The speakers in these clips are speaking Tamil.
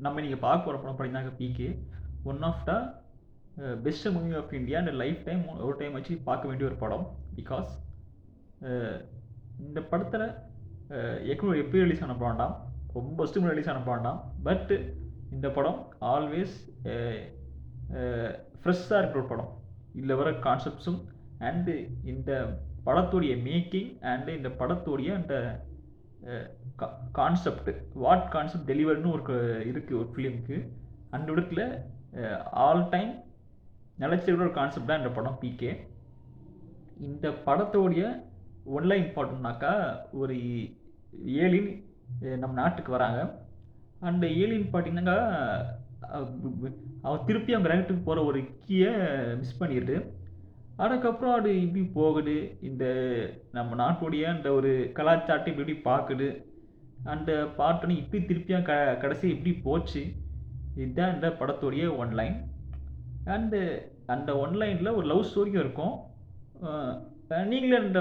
நம்ம நீங்கள் பார்க்க போகிற படம் பார்த்தீங்கன்னா PK one of the best movie of India and lifetime ஒரு டைம் வச்சு பார்க்க வேண்டிய ஒரு படம். பிகாஸ் இந்த படத்தில் ஏற்கனவே எப்போ ரிலீஸ் ஆன படம்டாம், ரொம்ப வருஷத்துக்கு ரிலீஸ் ஆன படம்டாம். பட் இந்த படம் ஆல்வேஸ் ஃப்ரெஷ்ஷாக இருக்கிற ஒரு படம். இதில் வர கான்செப்ட்ஸும் அண்டு இந்த படத்துடைய மேக்கிங் அண்டு இந்த படத்துடைய அந்த கான்செப்ட் வாட் கான்செப்ட் டெலிவர்னு ஒரு இருக்குது ஒரு ஃபிலிமுக்கு. அந்த இடத்துல ஆல் டைம் நிலச்சிருக்கிற ஒரு கான்செப்ட் தான் இந்த படம் பிகே. இந்த படத்தோடைய ஒன்லைன் பார்த்தோம்னாக்கா, ஒரு ஏலியன் நம்ம நாட்டுக்கு வராங்க. அந்த ஏலியன் பார்த்தீங்கன்னாக்கா அவன் திருப்பி அவங்க கிரகத்துக்கு போகிற ஒரு கீயை மிஸ் பண்ணிடுது. அதுக்கப்புறம் அது இப்படி போகுது, இந்த நம்ம நாட்டுடைய அந்த ஒரு கலாச்சாரத்தை இப்படி பார்க்குது. அந்த பாட்டோன்னு இப்படி திருப்பியும் கடைசி இப்படி போச்சு. இதுதான் இந்த படத்துடைய ஒன்லைன். அண்டு அந்த ஒன்லைனில் ஒரு லவ் ஸ்டோரியும் இருக்கும். நீங்களே இந்த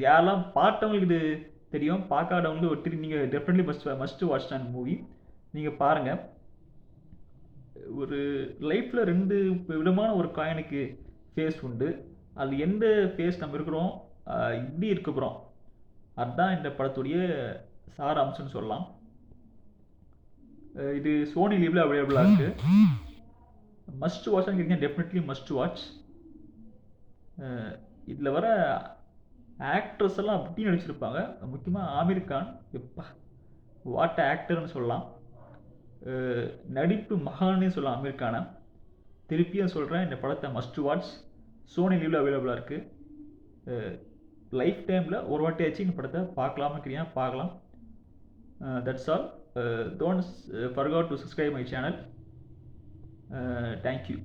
யாரெல்லாம் பார்த்தவங்களுக்கு இது தெரியும், பார்க்காதவங்களுக்கு ஒரு நீங்கள் டெஃபினெட்லி மஸ்ட் வாட்ச் அந்த மூவி. நீங்கள் பாருங்கள். ஒரு லைஃப்பில் ரெண்டு விதமான ஒரு காயினுக்கு ஃபேஸ் உண்டு. அது எந்த ஃபேஸ் நம்ம இருக்கிறோம், இப்படி இருக்க போகிறோம், அதுதான் இந்த படத்துடைய சாராம்சம்னு சொல்லலாம். இது சோனி லீவில் அவைலபிளாக இருக்குது. மஸ்ட் வாட்ச்னு கேட்டீங்கன்னா டெஃபினெட்லி மஸ்ட் வாட்ச். இதில் வர ஆக்ட்ரஸ் எல்லாம் அப்படி நடிச்சிருப்பாங்க. முக்கியமாக ஆமீர் கான், எப்பா வாட் ஆக்டர்னு சொல்லலாம். நடிப்பு மகானே சொல்லலாம் ஆமீர் கானை. திருப்பியும் சொல்கிறேன், இந்த படத்தை மஸ்ட் வாட்ச். சோனி லீவில் அவைலபிளாக இருக்குது. லைஃப் டைமில் ஒரு வாட்டியாச்சு இந்த படத்தை பார்க்கலாமா இருக்கிறீங்க, பார்க்கலாம். That's all. Don't forget to subscribe my channel. Thank you.